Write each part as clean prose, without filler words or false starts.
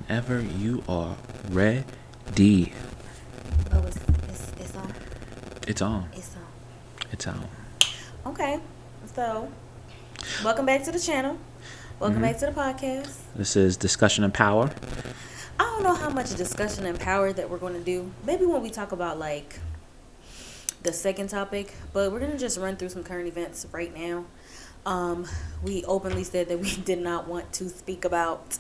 Whenever you are ready. Oh, it's on? It's on. It's on. It's on. Okay. So, welcome back to the channel. Welcome back to the podcast. This is Discussion and Power. I don't know how much discussion and power that we're going to do. Maybe when we talk about, like, the second topic. But we're going to just run through some current events right now. We openly said that we did not want to speak about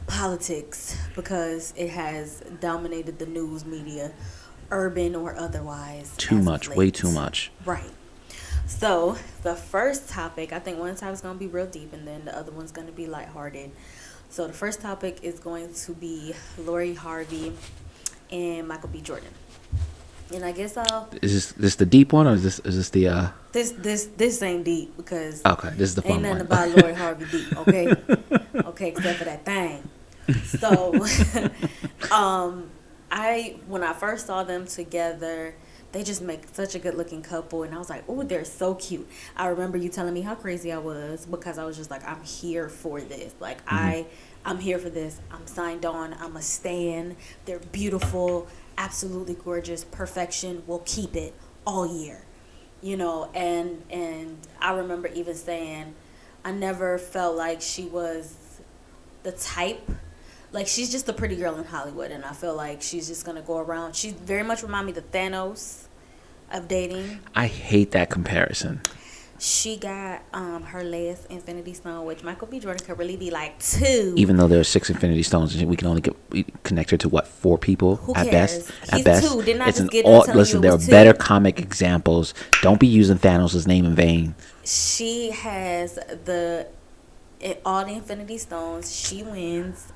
politics because it has dominated the news media, urban or otherwise. Too much, way too much. Right. So the first topic, I think one topic is going to be real deep and then the other one's going to be lighthearted. So the first topic is going to be Lori Harvey and Michael B. Jordan. And I guess Is this the deep one, or is this the This ain't deep because okay, this is the fun ain't nothing one. about Lori Harvey deep, okay? Okay, except for that thing. So, when I first saw them together, they just make such a good looking couple, and I was like, oh, they're so cute. I remember you telling me how crazy I was because I was just like, I'm here for this. Like I'm here for this. I'm signed on. I'm a stan. They're beautiful, absolutely gorgeous, perfection. We'll keep it all year, you know. And I remember even saying, I never felt like she was the type. Like, she's just a pretty girl in Hollywood, and I feel like she's just going to go around. She very much reminds me of the Thanos of dating. I hate that comparison. She got her last Infinity Stone, which Michael B. Jordan could really be like 2. Even though there are 6 Infinity Stones, we can only connect her to, what, 4 people? Who at cares? best? He's At best. 2. Didn't I It's just an get all, into telling listen, you it there are was 2? better comic examples. Don't be using Thanos' name in vain. She has all the Infinity Stones. She wins.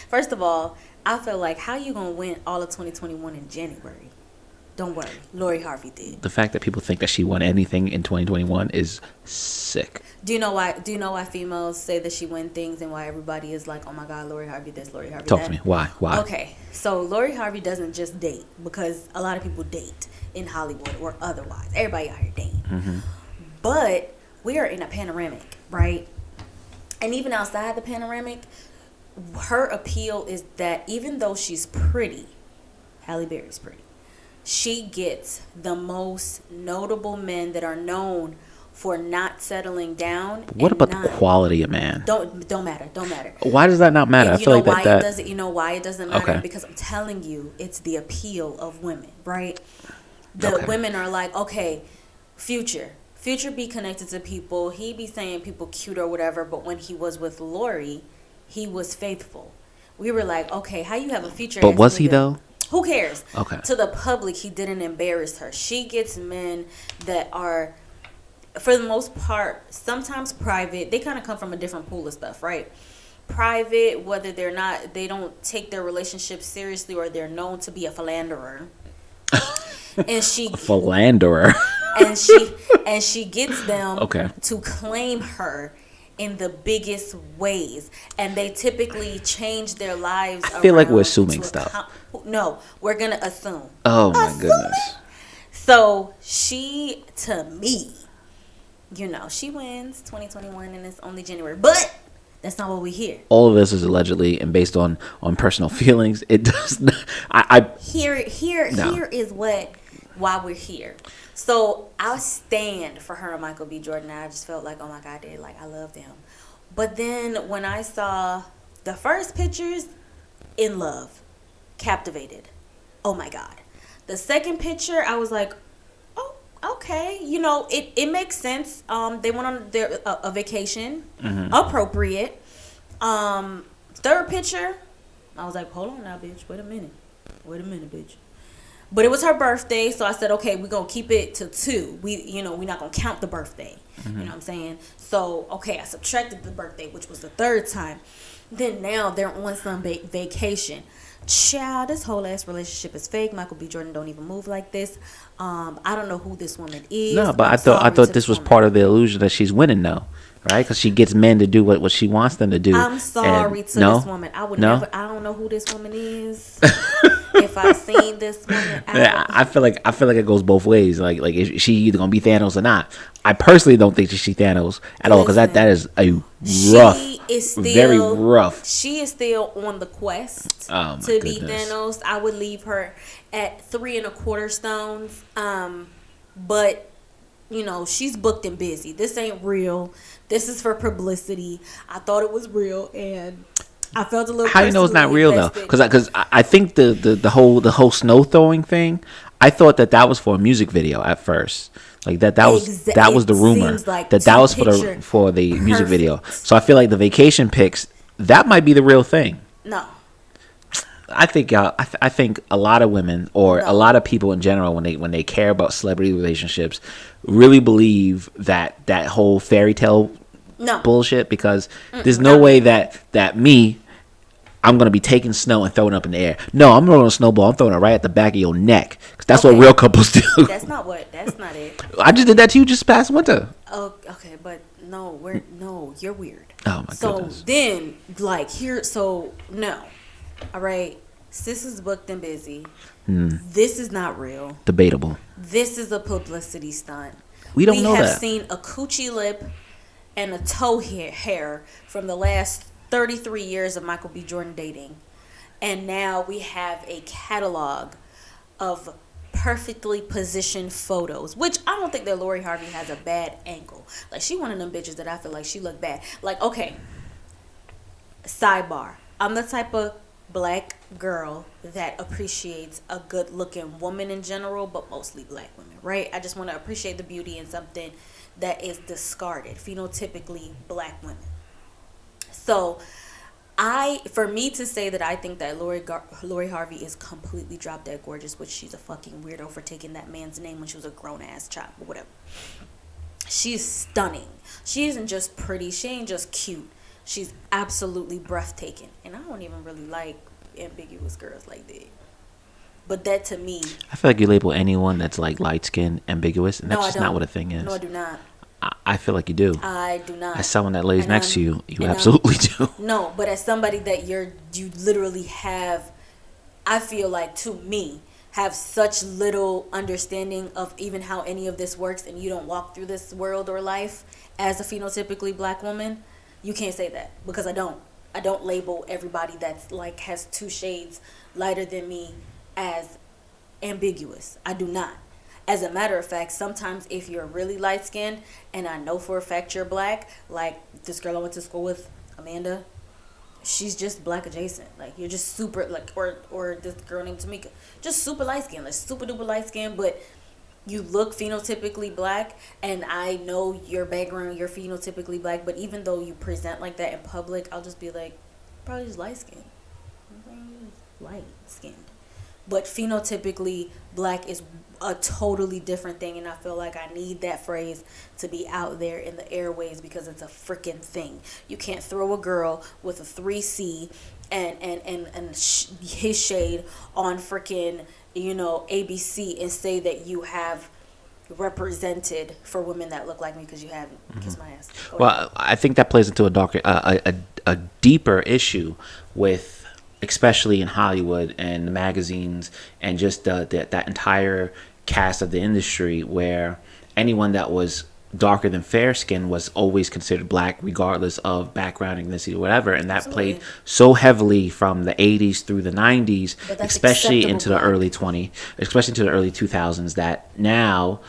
First of all, I feel like, how you going to win all of 2021 in January? Don't worry. Lori Harvey did. The fact that people think that she won anything in 2021 is sick. Do you know why females say that she win things and why everybody is like, oh my God, Lori Harvey this, Lori Harvey Talk that? to me. Why? Okay, so Lori Harvey doesn't just date, because a lot of people date in Hollywood or otherwise. Everybody out here dating. Mm-hmm. But we are in a panoramic, right? And even outside the panoramic, her appeal is that even though she's pretty, Halle Berry's pretty, she gets the most notable men that are known for not settling down. What about the quality of man? Don't matter. Why does that not matter? I feel like that. You know why it doesn't matter? Okay. Because I'm telling you, it's the appeal of women, right? The women are like, okay, Future be connected to people. He be saying people cute or whatever, but when he was with Lori, he was faithful. We were like, okay, how you have a Future? But was he though? Who cares? Okay. To the public, he didn't embarrass her. She gets men that are, for the most part, sometimes private. They kind of come from a different pool of stuff, right? Private, whether they don't take their relationship seriously, or they're known to be a philanderer. And she Philanderer. and she gets them Okay. to claim her in the biggest ways, and they typically change their lives. I feel like we're assuming stuff. No, we're gonna assume. Oh my goodness. So she, to me, she wins 2021, and it's only January, but that's not what we hear. All of this is allegedly and based on personal feelings. It does not, Here is why we're here. So I'll stand for her and Michael B. Jordan. I just felt like, oh my God, I loved him. But then when I saw the first pictures, in love, captivated. Oh my God. The second picture, I was like, oh, okay. It makes sense. They went on a vacation, appropriate. Third picture, I was like, hold on now, bitch. Wait a minute, bitch. But it was her birthday, so I said, okay, we're going to keep it to 2. We're not going to count the birthday. You know what I'm saying? So, okay, I subtracted the birthday, which was the third time. Then now they're on some vacation. Child, this whole ass relationship is fake. Michael B. Jordan don't even move like this. I don't know who this woman is. No, but I thought this was part of the illusion that she's winning, though. right? Because she gets men to do what she wants them to do. I'm sorry to no, this woman. I would no? never. I don't know who this woman is. If I seen this woman, I feel like it goes both ways. Like is she either gonna be Thanos or not? I personally don't think she's Thanos at all, because that is a very rough. She is still on the quest to be Thanos. I would leave her at 3 1/4 stones. But you know, she's booked and busy. This ain't real. This is for publicity. I thought it was real, and I felt a little. How you know it's not real though? Because I think the whole snow throwing thing, I thought that was for a music video at first. Like that was the rumor like that was for the music video. So I feel like the vacation pics, that might be the real thing. No. I think I think a lot of women, or a lot of people in general, when they care about celebrity relationships, really believe that whole fairy tale bullshit, because there's no way that I'm going to be taking snow and throwing it up in the air. No, I'm throwing a snowball. I'm throwing it right at the back of your neck. Cause that's what real couples do. That's not it. I just did that to you just past winter. Oh, okay, but no, you're weird. Oh my goodness. So then, no. All right, sis is booked and busy. This is not real. Debatable. This is a publicity stunt. We know that. We have seen a coochie lip and a toe hair from the last 33 years of Michael B. Jordan dating. And now we have a catalog of perfectly positioned photos, which I don't think that Lori Harvey has a bad angle. Like, she one of them bitches that I feel like she look bad. Like, okay, sidebar. I'm the type of black girl that appreciates a good looking woman in general, but mostly black women, right? I just want to appreciate the beauty in something that is discarded, phenotypically black women. So for me to say that I think that Lori Harvey is completely drop dead gorgeous, which she's a fucking weirdo for taking that man's name when she was a grown ass child, or whatever. She's stunning. She isn't just pretty. She ain't just cute. She's absolutely breathtaking. And I don't even really like ambiguous girls like that. But that, to me, I feel like you label anyone that's like light skinned ambiguous, and that's just not what a thing is. No, I do not. I feel like you do. I do not. As someone that lays next to you, you absolutely do. No, but as somebody that you literally have, I feel like, to me, have such little understanding of even how any of this works, and you don't walk through this world or life as a phenotypically black woman, you can't say that, because I don't label everybody that's like has 2 shades lighter than me as ambiguous. I do not. As a matter of fact, sometimes if you're really light skinned, and I know for a fact you're black, like this girl I went to school with, Amanda, she's just black adjacent. Like, you're just super, like, or this girl named Tamika, just super light skinned, like super duper light skinned, but you look phenotypically black, and I know your background, you're phenotypically black, but even though you present like that in public, I'll just be like, probably just light skinned. Light skinned. But phenotypically black is a totally different thing, and I feel like I need that phrase to be out there in the airways, because it's a freaking thing. You can't throw a girl with a 3C and his shade on freaking, ABC, and say that you have represented for women that look like me, because you haven't. Kiss my ass. Well, I think that plays into a deeper issue with, especially in Hollywood and the magazines and just that entire cast of the industry, where anyone that was darker than fair skin was always considered black, regardless of background, ethnicity, whatever. And that played so heavily from the 80s through the 90s, especially into the early 2000s, that now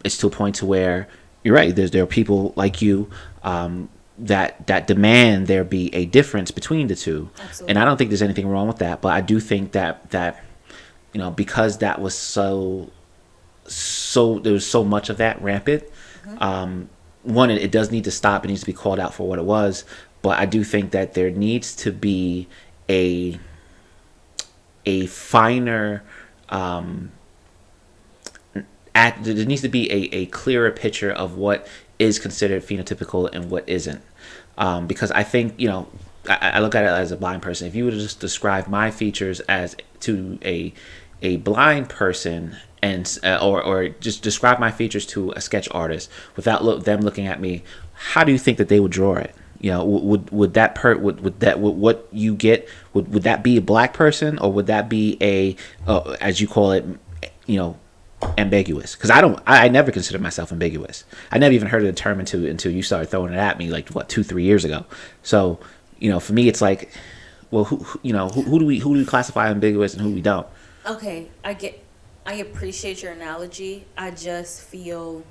it's to a point to where you're right. There are people like you that demand there be a difference between the two. Absolutely. And I don't think there's anything wrong with that, but I do think that because that was so there was so much of that rampant. One, it does need to stop. It needs to be called out for what it was. But I do think that there needs to be a finer there needs to be a clearer picture of what is considered phenotypical and what isn't. Because I think, I look at it as a blind person. If you were to just describe my features as to a a blind person and or just describe my features to a sketch artist without them looking at me, how do you think that they would draw it? You know, would that what you get, would that be a black person, or would that be a as you call it, you know, ambiguous? Because I never considered myself ambiguous. I never even heard of the term until you started throwing it at me, like, what, 2-3 years ago. So, you know, for me, it's like, well, who do we classify ambiguous and who we don't? Okay, I appreciate your analogy. I just feel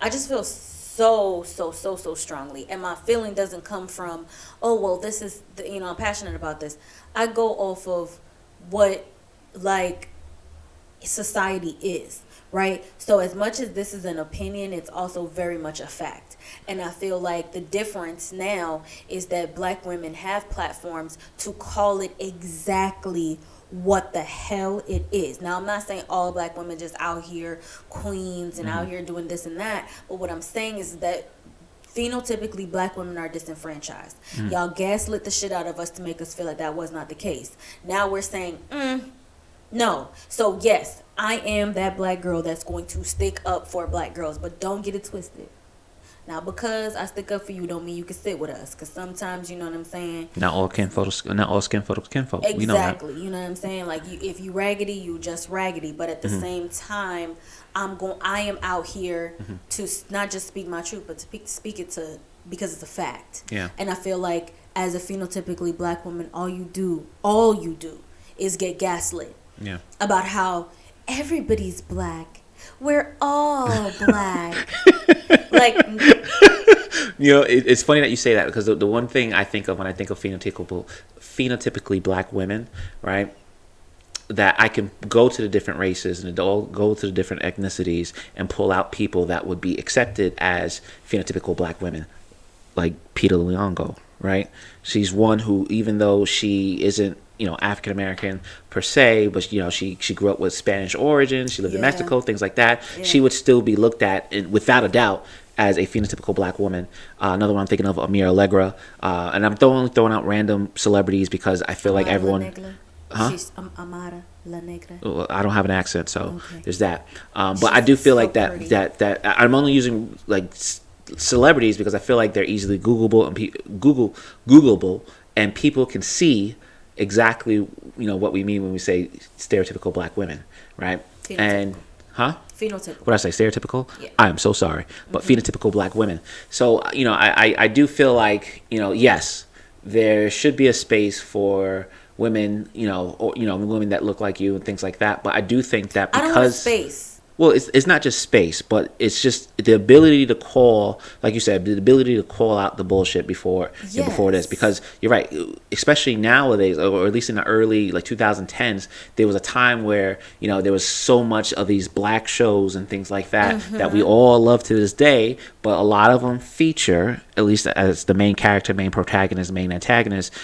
so strongly, and my feeling doesn't come from, oh well, this is I'm passionate about this. I go off of what, like, society is, right? So as much as this is an opinion, it's also very much a fact. And I feel like the difference now is that black women have platforms to call it exactly what the hell it is. Now, I'm not saying all black women just out here queens and out here doing this and that, but what I'm saying is that phenotypically black women are disenfranchised. Y'all gaslit the shit out of us to make us feel like that was not the case. Now we're saying, no. So yes, I am that black girl that's going to stick up for black girls, but don't get it twisted. Now, because I stick up for you don't mean you can sit with us, because sometimes, you know what I'm saying, not all skin folks kinfolk. Exactly. You know what I'm saying? Like, if you raggedy, you just raggedy. But at the same time, I am out here to not just speak my truth, but to speak it to, because it's a fact. Yeah. And I feel like as a phenotypically black woman, all you do is get gaslit. Yeah. About how everybody's black. We're all black. Like, you know, it's funny that you say that, because the one thing I think of when I think of phenotypically black women, right, that I can go to the different races and go to the different ethnicities and pull out people that would be accepted as phenotypical black women, like Peter Leongo, right? She's one who, even though she isn't, you know, African American per se, but, you know, she grew up with Spanish origins, she lived in Mexico, things like that. She would still be looked at, without a doubt, as a phenotypical black woman. Another one I'm thinking of, Amir Allegra, and I'm only throwing out random celebrities because I feel like everyone. She's Amara La Negra. Well, I don't have an accent, so there's that. But I do feel like that I'm only using like celebrities because I feel like they're easily Googleable and people can see exactly, you know, what we mean when we say stereotypical black women, right? And phenotypical. What did I say? Stereotypical? Yeah. I am so sorry. But phenotypical black women. So, you know, I do feel like, you know, yes, there should be a space for women, you know, or, you know, women that look like you and things like that. But I do think that because... I don't want space. Well, it's not just space, but it's just the ability to call, like you said, the ability to call out the bullshit before it is. Because you're right, especially nowadays, or at least in the early, like, 2010s, there was a time where, you know, there was so much of these black shows and things like that that we all love to this day, but a lot of them feature, at least as the main character, main protagonist, main antagonist,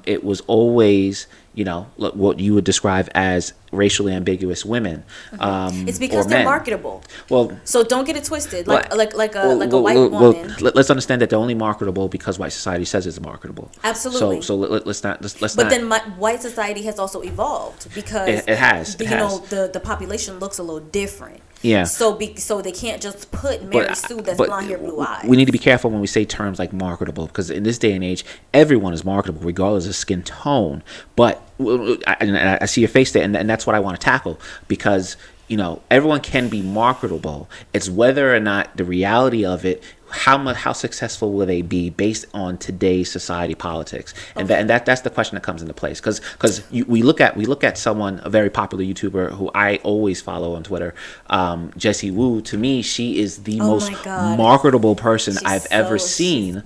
it was always, you know, what you would describe as racially ambiguous women. It's because they're marketable. Well, so don't get it twisted. Like a white woman. Let's understand that they're only marketable because white society says it's marketable. Absolutely. So let's not. But then white society has also evolved because it has. The population looks a little different. Yeah. So they can't just put Mary Sue that's blonde hair, blue eyes. We need to be careful when we say terms like marketable, because in this day and age, everyone is marketable regardless of skin tone. But I see your face there, and that's what I want to tackle, because, you know, everyone can be marketable. It's whether or not the reality of it, how successful will they be based on today's society politics, and that's the question that comes into place. Because we look at someone, a very popular YouTuber who I always follow on Twitter, jessewoo. To me, she is the most marketable person I've ever seen.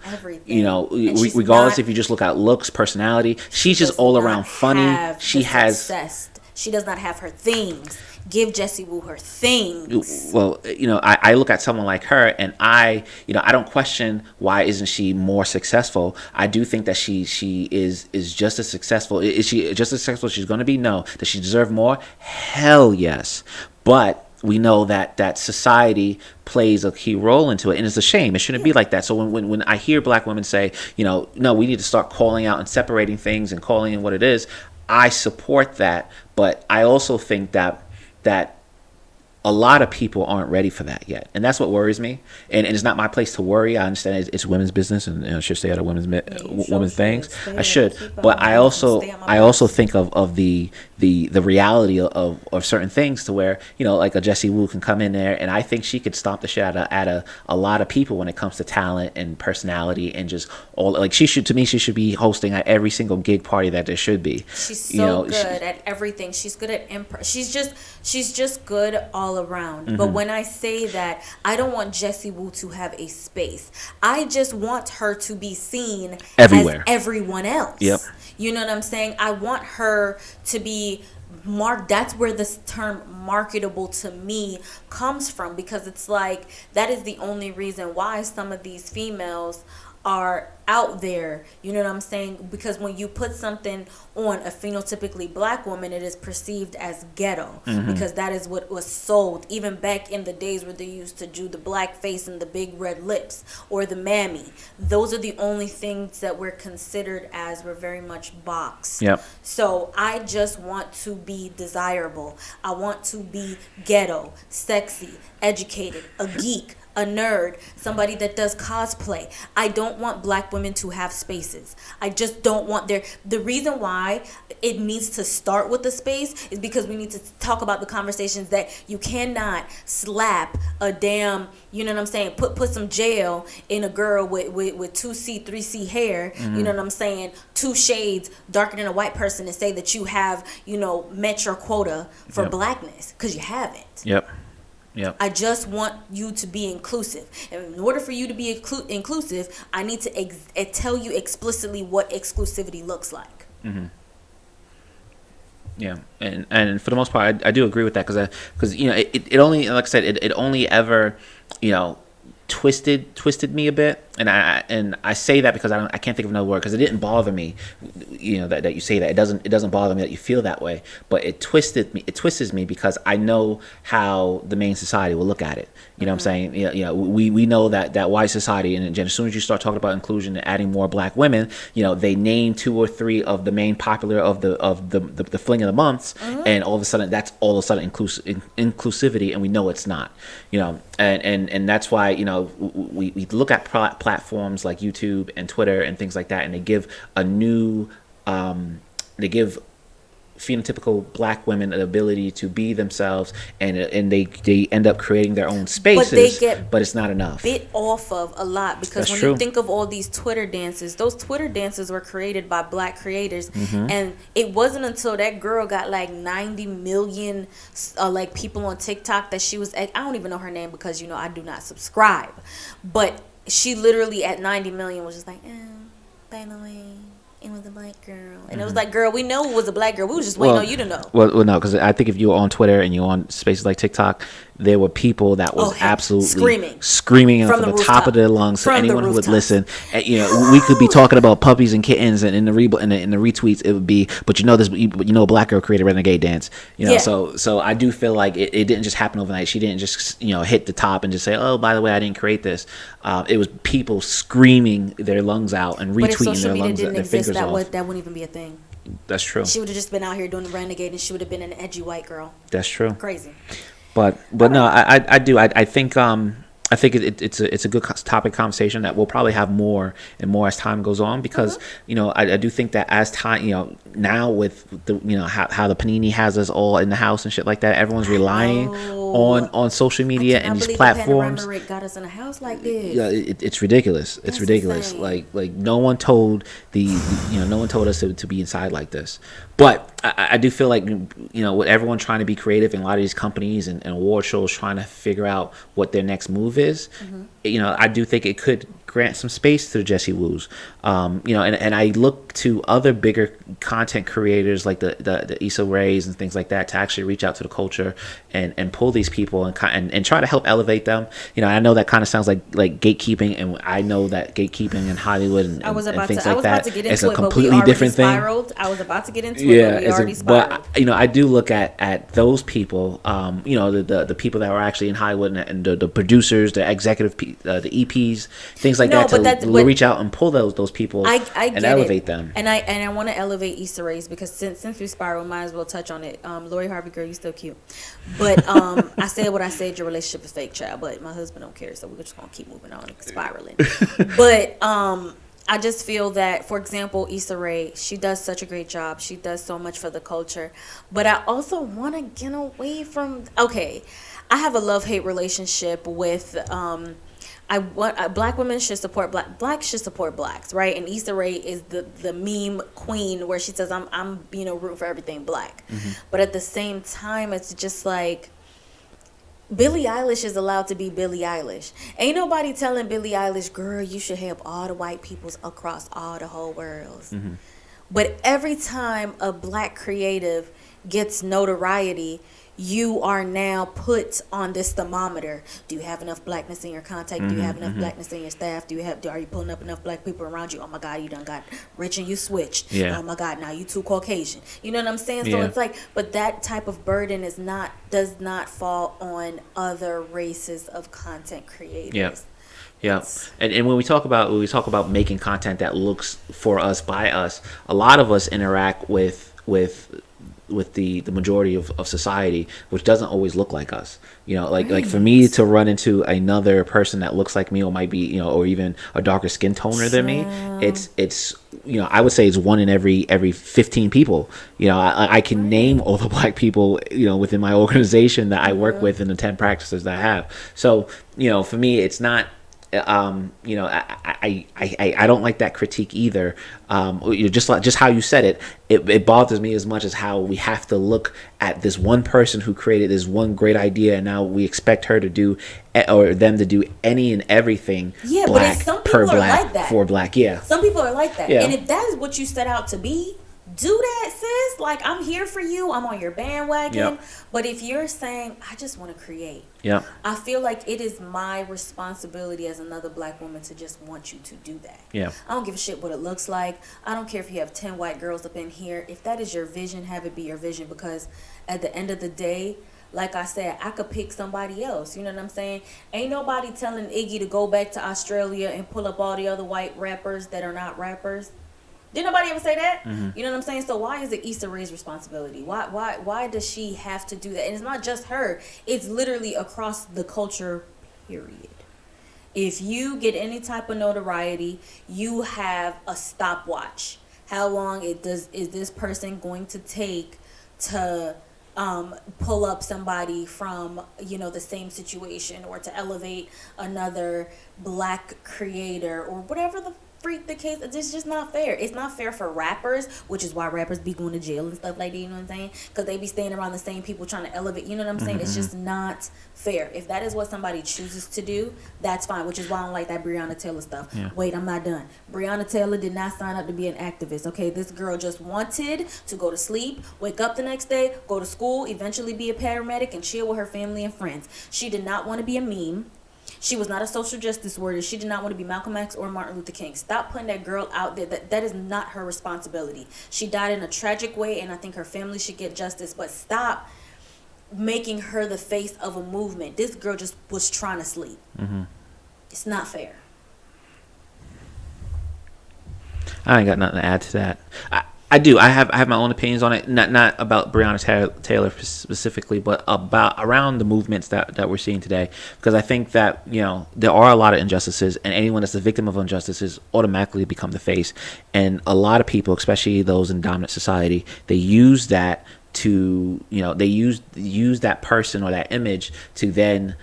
You know, regardless if you just look at looks, personality, she's just all around funny. She does not have her things. Give jessewoo her things. Well, you know, I look at someone like her, and I don't question why isn't she more successful. I do think that she is just as successful. Is she just as successful as she's going to be? No. Does she deserve more? Hell yes. But we know that society plays a key role into it, and it's a shame. It shouldn't be like that. So when I hear black women say, you know, no, we need to start calling out and separating things and calling it what it is, I support that, But I also think that a lot of people aren't ready for that yet, and that's what worries me. And it's not my place to worry. I understand it's women's business, and I should stay out of women's things. I should, but I also think of the reality of certain things, to where, like a jessewoo can come in there, and I think she could stomp the shit out of a lot of people when it comes to talent and personality, and just all, like, she should be hosting at every single gig party that there should be. She's so good at everything. She's good at she's just good all around. Mm-hmm. But when I say that, I don't want jessewoo to have a space. I just want her to be seen everywhere as everyone else. Yep. You know what I'm saying? I want her to be marked. That's where this term marketable to me comes from, because it's like, that is the only reason why some of these females are out there. You know what I'm saying? Because when you put something on a phenotypically black woman, it is perceived as ghetto. Mm-hmm. Because that is what was sold even back in the days where they used to do the black face and the big red lips, or the mammy. Those are the only things that we're considered as. We're very much boxed. Yep. So I just want to be desirable. I want to be ghetto, sexy, educated, a geek, a nerd, somebody that does cosplay. I don't want black women to have spaces. I just don't want the reason why it needs to start with the space is because we need to talk about the conversations that you cannot slap a damn, you know what I'm saying, put some gel in a girl with 2C, 3C hair, mm-hmm. You know what I'm saying, 2 shades darker than a white person, and say that you have, met your quota for Yep. blackness, because you haven't. Yep. Yep. I just want you to be inclusive. And in order for you to be inclusive, I need to tell you explicitly what exclusivity looks like. Mm-hmm. Yeah, and for the most part, I do agree with that, because it only, like I said, it only ever twisted me a bit, and I say that because I can't think of another word, because it didn't bother me, that you say that. It doesn't bother me that you feel that way, but it twists me because I know how the main society will look at it. You know what I'm saying? We know that white society, and as soon as you start talking about inclusion and adding more black women, they name 2 or 3 of the main popular of the fling of the months, mm-hmm. and all of a sudden inclusivity, and we know it's not. And that's why we look at platforms like YouTube and Twitter and things like that, and they give a new phenotypical black women the ability to be themselves, and they end up creating their own spaces, but it's not enough. Bit off of a lot, because when you think of all these Twitter dances, those Twitter dances were created by black creators, mm-hmm. and it wasn't until that girl got like 90 million like people on TikTok that she was I don't even know her name, because I do not subscribe, but she literally at 90 million was just like, by the way, it was a black girl. And mm-hmm. It was like, girl, we know it was a black girl. We was just waiting on you to know. Well, no, because I think if you were on Twitter and you're on spaces like TikTok, there were people that was absolutely screaming from the top of their lungs to anyone who would listen. And, we could be talking about puppies and kittens, and in the retweets it would be, but a black girl created a renegade dance. So I do feel like it didn't just happen overnight. She didn't just hit the top and just say, oh, by the way, I didn't create this. It was people screaming their lungs out and retweeting their lungs, their fingers off. That wouldn't even be a thing. That's true. She would have just been out here doing the renegade, and she would have been an edgy white girl. That's true. Crazy. But no, I do. I think it's a good topic conversation that we'll probably have more and more as time goes on, because mm-hmm. I do think that as time, now with the how the panini has us all in the house and shit like that, everyone's relying on social media and these platforms. The panorama got us in a house like this. Yeah, it's ridiculous. It's ridiculous. Insane. Like no one told no one told us to be inside like this. But I do feel like, with everyone trying to be creative, and a lot of these companies and award shows trying to figure out what their next move is, mm-hmm. I do think it could grant some space to the jessewoo. And I look to other bigger content creators like the issaraes and things like that to actually reach out to the culture and pull these people and try to help elevate them. I know that kind of sounds like gatekeeping, and I know that gatekeeping in Hollywood and things like that is a completely different thing. I was about to get into it, but we already spiraled. But I do look at those people, the people that were actually in Hollywood, and the producers, the executive, the EPs, things like like that to reach out and pull those people I and elevate them. And I want to elevate issarae because since we spiral, we might as well touch on it. Lori Harvey, girl, you still cute. But I said what I said. Your relationship is fake, child. But my husband don't care, so we're just gonna keep moving on, spiraling. But I just feel that, for example, issarae, she does such a great job. She does so much for the culture. But I also want to get away from. Okay, I have a love-hate relationship with. Black women should support blacks should support blacks, right? And issarae is the meme queen where she says I'm rooting for everything black. But at the same time, it's just like Billie Eilish is allowed to be Billie Eilish. Ain't nobody telling Billie Eilish, girl, you should help all the white peoples across all the whole worlds. But every time a black creative gets notoriety, you are now put on this thermometer. Do you have enough blackness in your contact? Do you have enough blackness in your staff? Are you pulling up enough black people around you? Oh my God, you done got rich and you switched. Yeah. Oh my God, now you too Caucasian. You know what I'm saying? So it's like, but that type of burden does not fall on other races of content creators. Yeah, and when we talk about making content that looks for us by us, a lot of us interact with the majority of society, which doesn't always look like us. Like for me to run into another person that looks like me, or might be, or even a darker skin toner than me, it's I would say it's one in every 15 people. I can name all the black people within my organization that I work with in the 10 practices that I have. So for me, it's not. I don't like that critique either. Just how you said it bothers me as much as how we have to look at this one person who created this one great idea, and now we expect her to do or them to do any and everything black, but some people per are black, like that. for black. Some people are like that. Yeah. And if that is what you set out to be, do that, sis. Like, I'm here for you. I'm on your bandwagon. But if you're saying, I just want to create, I feel like it is my responsibility as another black woman to just want you to do that. I don't give a shit what it looks like. I don't care if you have 10 white girls up in here. If that is your vision, have it be your vision, because at the end of the day, like I said, I could pick somebody else. You know what I'm saying? Ain't nobody telling Iggy to go back to Australia and pull up all the other white rappers that are not rappers. Did nobody ever say that? You know what I'm saying? So why is it issarae's responsibility? Why does she have to do that? And it's not just her. It's literally across the culture, period. If you get any type of notoriety, you have a stopwatch. How long is this person going to take to pull up somebody from the same situation, or to elevate another black creator, or whatever the freak the case? It's just not fair. It's not fair for rappers, which is why rappers be going to jail and stuff like that. You know what I'm saying? Because they be staying around the same people trying to elevate. You know what I'm saying? It's just not fair. If that is what somebody chooses to do, that's fine. Which is why I don't like that Breonna Taylor stuff. Wait, I'm not done. Breonna Taylor did not sign up to be an activist. Okay, this girl just wanted to go to sleep, wake up the next day, go to school, eventually be a paramedic, and chill with her family and friends. She did not want to be a meme. She was not a social justice warrior. She did not want to be Malcolm X or Martin Luther King. Stop putting that girl out there. That is not her responsibility. She died in a tragic way, and I think her family should get justice. But stop making her the face of a movement. This girl just was trying to sleep. It's not fair. I ain't got nothing to add to that. I do. I have my own opinions on it. Not about Breonna Taylor specifically, but around the movements that we're seeing today. Because I think that there are a lot of injustices, and anyone that's a victim of injustices automatically become the face. And a lot of people, especially those in dominant society, they use that to they use that person or that image to then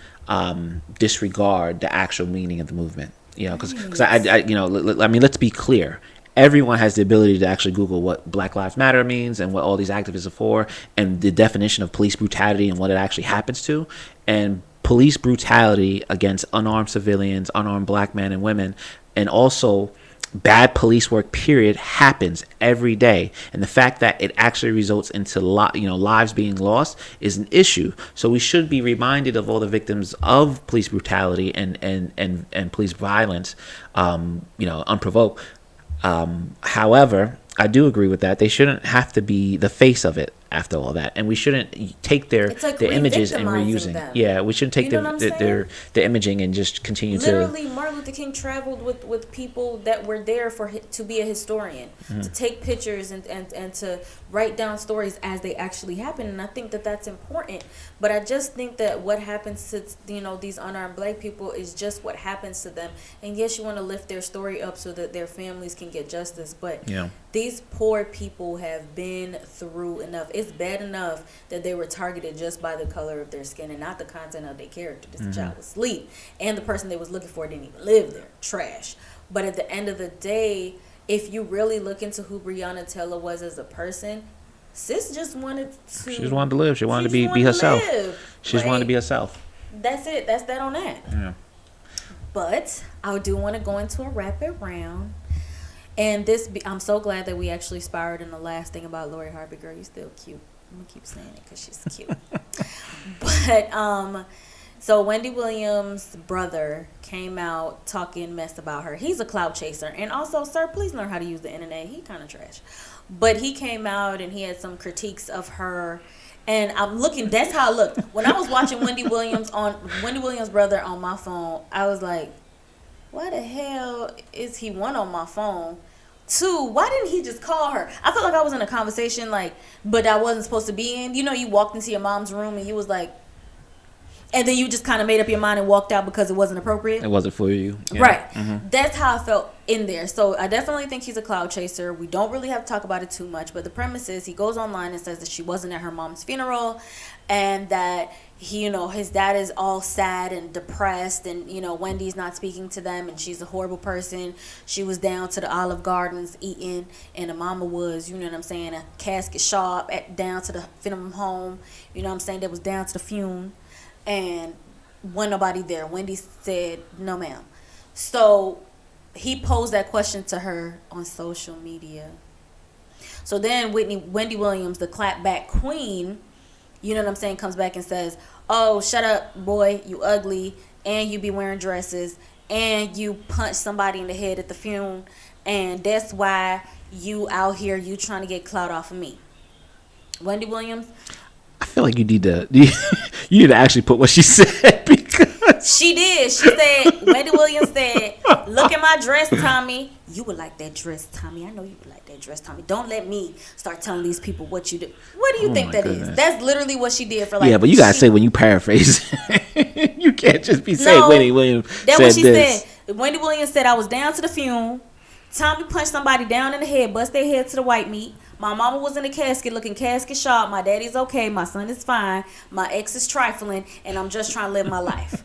disregard the actual meaning of the movement. Because I mean, let's be clear. Everyone has the ability to actually Google what Black Lives Matter means and what all these activists are for, and the definition of police brutality and what it actually happens to. And police brutality against unarmed civilians, unarmed black men and women, and also bad police work, period, happens every day. And the fact that it actually results into lives being lost is an issue. So we should be reminded of all the victims of police brutality and police violence, unprovoked. However, I do agree with that. They shouldn't have to be the face of it. after all that, and we shouldn't take their images and reusing. Them. Yeah, we shouldn't take their imaging and just continue Literally, Martin Luther King traveled with people that were there to be a historian, to take pictures and to write down stories as they actually happen. And I think that that's important. But I just think that what happens to these unarmed black people is just what happens to them. And yes, you want to lift their story up so that their families can get justice. But these poor people have been through enough. It's bad enough that they were targeted just by the color of their skin and not the content of their character. This child was asleep, and the person they was looking for didn't even live there. Trash. But at the end of the day, if you really look into who Breonna Taylor was as a person, sis just wanted to. She just wanted to live. She wanted to be herself. She just wanted to be herself. That's it. That's that on that. Yeah. But I do want to go into a rapid round. And I'm so glad that we actually sparred in the last thing about Lori Harvey. Girl, you still cute. I'm going to keep saying it because she's cute. But, so Wendy Williams' brother came out talking mess about her. He's a clout chaser. And also, sir, please learn how to use the internet. He kind of trash. But he came out and he had some critiques of her. And I'm looking, that's how I looked. When I was watching Wendy Williams' brother on my phone, I was like, why the hell is he on my phone? 2, why didn't he just call her? I felt like I was in a conversation, but I wasn't supposed to be in. You walked into your mom's room and you was like, and then you just kind of made up your mind and walked out because it wasn't appropriate. It wasn't for you. Yeah. Right. Mm-hmm. That's how I felt in there. So I definitely think he's a cloud chaser. We don't really have to talk about it too much, but the premise is he goes online and says that she wasn't at her mom's funeral and that his dad is all sad and depressed and, Wendy's not speaking to them and she's a horrible person. She was down to the Olive Gardens eating and the mama was, a casket shop down to the funeral home, that was down to the funeral. And wasn't nobody there. Wendy said, no, ma'am. So he posed that question to her on social media. So then Wendy Williams, the clapback queen, comes back and says, oh, shut up, boy, you ugly, and you be wearing dresses, and you punch somebody in the head at the funeral, and that's why you out here, you trying to get clout off of me. Wendy Williams, I feel like you need to actually put what she said because she did. She said, Wendy Williams said, look at my dress, Tommy. You would like that dress, Tommy. I know you would like that dress, Tommy. Don't let me start telling these people what you do. What do you think that is? That's literally what she did for Yeah, but you gotta say when you paraphrase. You can't just be saying Wendy Williams that's said what she this. said. Wendy Williams said, I was down to the funeral. Tommy punched somebody down in the head, bust their head to the white meat. My mama was in a casket looking casket sharp. My daddy's okay. My son is fine. My ex is trifling. And I'm just trying to live my life.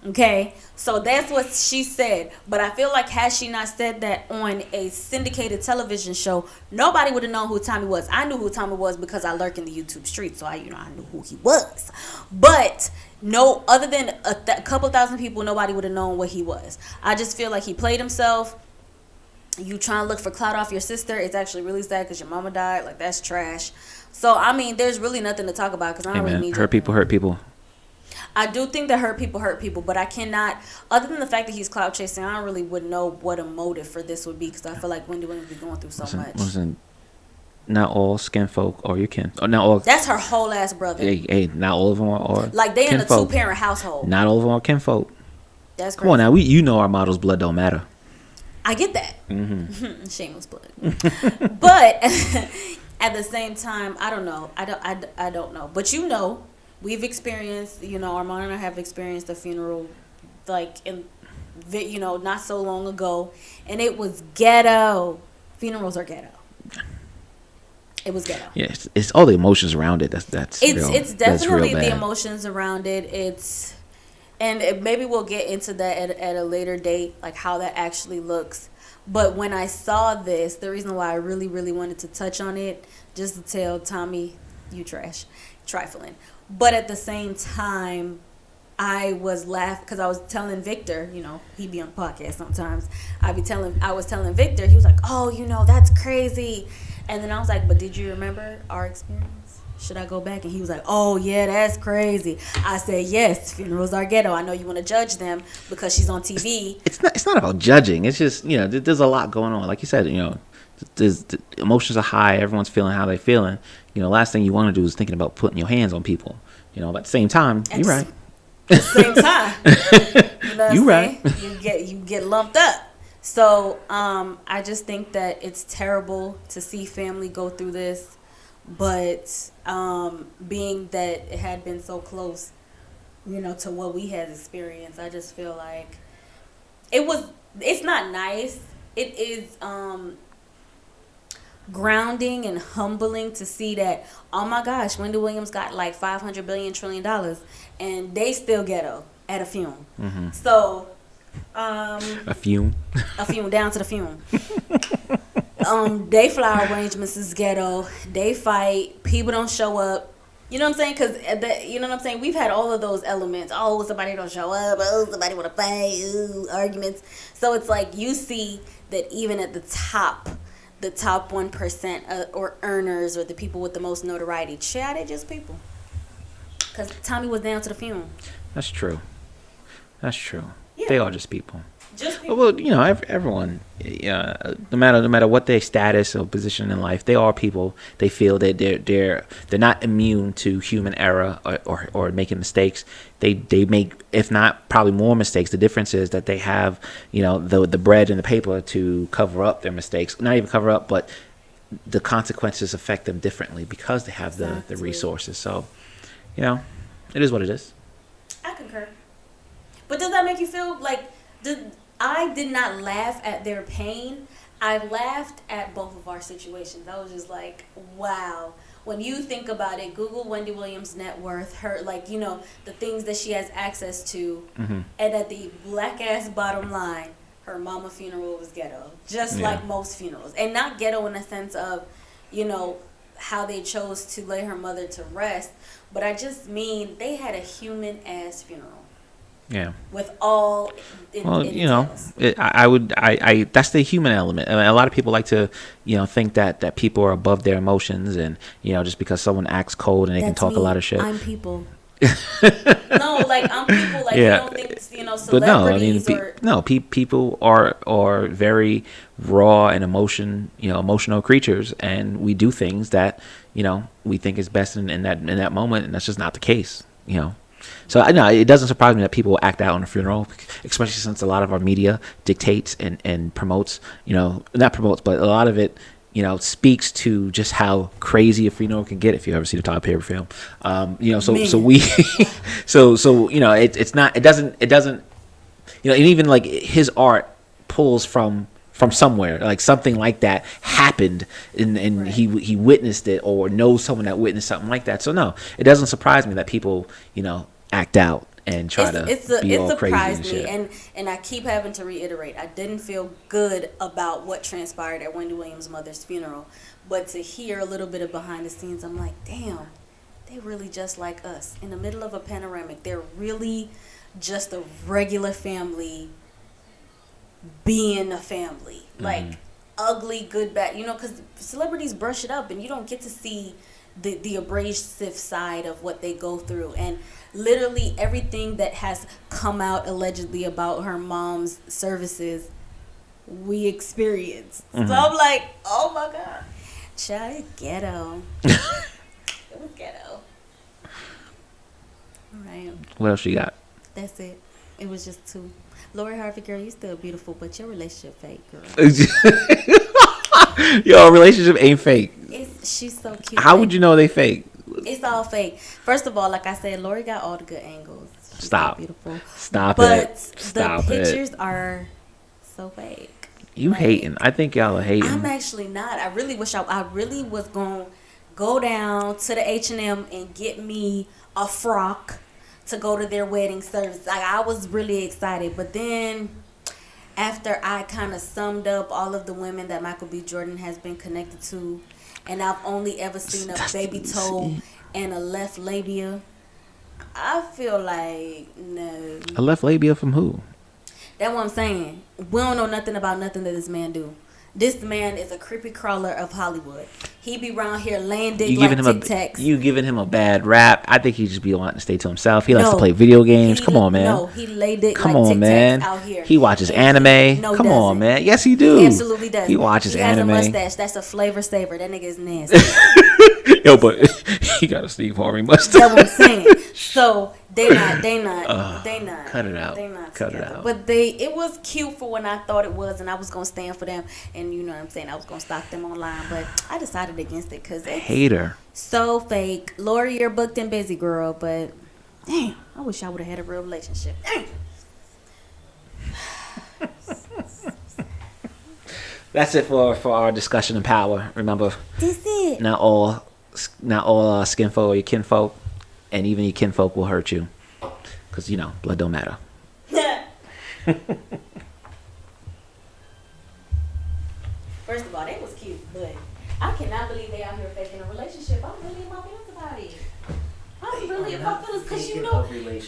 Okay? So that's what she said. But I feel like had she not said that on a syndicated television show, nobody would have known who Tommy was. I knew who Tommy was because I lurk in the YouTube streets. So I knew who he was. But no, other than a couple thousand people, nobody would have known what he was. I just feel like he played himself. You trying to look for clout off your sister, it's actually really sad because your mama died. Like, that's trash. So, I mean, there's really nothing to talk about because I don't really need hurt people hurt people. I do think that hurt people, but I cannot, other than the fact that he's clout chasing, I don't really would know what a motive for this would be because I feel like Wendy Williams be going through so much. Listen, not all skin folk or your kin. Or not all. That's her whole ass brother. Hey, not all of them are like they in a kinfolk. 2-parent household. Not all of them are kinfolk. That's crazy. Come on now, you know our models' blood don't matter. I get that. Mm-hmm. Shameless plug. But at the same time, I don't know. I don't know. But we've experienced, Armand and I have experienced a funeral not so long ago, and it was ghetto. Funerals are ghetto. It was ghetto. Yeah, it's all the emotions around it. That's real. It's definitely the emotions around it. And maybe we'll get into that at a later date, like how that actually looks. But when I saw this, the reason why I really, really wanted to touch on it, just to tell Tommy, you trash, trifling. But at the same time, I was laughing because I was telling Victor, he be on the podcast sometimes. I was telling Victor, he was like, oh, that's crazy. And then I was like, but did you remember our experience? Should I go back? And he was like, oh, yeah, that's crazy. I said, yes, funerals are ghetto. I know you want to judge them because she's on TV. It's not about judging. It's just, there's a lot going on. Like you said, the emotions are high. Everyone's feeling how they're feeling. Last thing you want to do is thinking about putting your hands on people. But at the same time, you're right. At the same time, you know what you're I'm right. saying? You get lumped up. So I just think that it's terrible to see family go through this, but being that it had been so close, to what we had experienced, I just feel like it's not nice. It is grounding and humbling to see that, oh my gosh, Wendy Williams got like $500 billion trillion and they still ghetto at a fume. Mm-hmm. So a fume down to the fume. They flower arrangements is ghetto. They fight. People don't show up. You know what I'm saying? Because you know what I'm saying. We've had all of those elements. Oh, somebody don't show up. Oh, somebody want to fight. Ooh, arguments. So it's like you see that even at the top 1% or earners or the people with the most notoriety, they're just people. Because Tommy was down to the fume. That's true. Yeah. They are just people. Just people. Well, everyone, no matter what their status or position in life, they are people. They feel that they're not immune to human error or making mistakes. They make, if not probably more mistakes. The difference is that they have the bread and the paper to cover up their mistakes. Not even cover up, but the consequences affect them differently because they have the resources. So, it is what it is. I concur. But does that make you feel like? I did not laugh at their pain. I laughed at both of our situations. I was just like, wow. When you think about it, Google Wendy Williams' net worth, her, the things that she has access to, mm-hmm. and at the black-ass bottom line, her mama funeral was ghetto. Just like most funerals. And not ghetto in the sense of, how they chose to lay her mother to rest, but I just mean they had a human-ass funeral. Yeah. With all. I that's the human element. I mean, a lot of people like to, think that people are above their emotions, and just because someone acts cold and they can talk a lot of shit. I'm people. No, I'm people. You don't think celebrities people are very raw and emotional creatures, and we do things that we think is best in that moment, and that's just not the case. So I know it doesn't surprise me that people will act out on a funeral, especially since a lot of our media dictates and promotes, not promotes, but a lot of it, speaks to just how crazy a funeral can get. If you ever see the Tyler Perry film, it doesn't, and even like his art pulls from somewhere, like something like that happened and right. he witnessed it or knows someone that witnessed something like that. So no, it doesn't surprise me that people act out and try to be all crazy and shit. And I keep having to reiterate, I didn't feel good about what transpired at Wendy Williams' mother's funeral, but to hear a little bit of behind the scenes, I'm like, damn, they really just like us in the middle of a panoramic. They're really just a regular family being a family, like ugly, good, bad, because celebrities brush it up and you don't get to see the abrasive side of what they go through, and literally everything that has come out allegedly about her mom's services we experienced. So I'm like, oh my god, child, it's ghetto. It was ghetto. All right, what else you got? That's it. It was just two. Lori Harvey, girl, you still beautiful, but your relationship fake, girl. Your relationship ain't fake. She's so cute. How would you know they fake? It's all fake. First of all, like I said, Lori got all the good angles. She's Stop. So beautiful. Stop but it. Stop the pictures are so fake. You hating. I think y'all are hating. I'm actually not. I really wish I really was going to go down to the H&M and get me a frock to go to their wedding service. Like, I was really excited. But then after I kind of summed up all of the women that Michael B. Jordan has been connected to, and I've only ever seen a baby toe and a left labia, I feel like, no. A left labia from who? That's what I'm saying. We don't know nothing about nothing that this man do. This man is a creepy crawler of Hollywood. He be around here laying dick You like giving him Tic Tacs. you giving him a bad rap. I think he just be wanting to stay to himself. He likes to play video games. Come on, man. No, he lay dick Come like on, Tic man. Tacs out here. He watches And anime. no, Come doesn't. on, man. Yes, he do. He absolutely does. He watches anime. He has a mustache. That's a flavor saver. That nigga is nasty. Yo, but he got a Steve Harvey mustache. That's what I'm saying. So they not. Cut it out. They not Cut together. it out. But it was cute for when I thought it was, and I was gonna stand for them, and you know what I'm saying. I was gonna stalk them online, but I decided against it because it's Hater. so fake. Lori, you're booked and busy, girl. But damn, I wish I would have had a real relationship. Damn. That's it for our discussion of power. Remember, That's it. not all skinfolk or your kinfolk, and even your kinfolk will hurt you, because blood don't matter. First of all, they was cute, but I cannot believe they out here faking a relationship. I'm really in my feelings about it. I'm really in my feelings because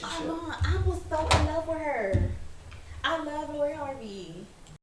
I was so in love with her. I love Lori Harvey.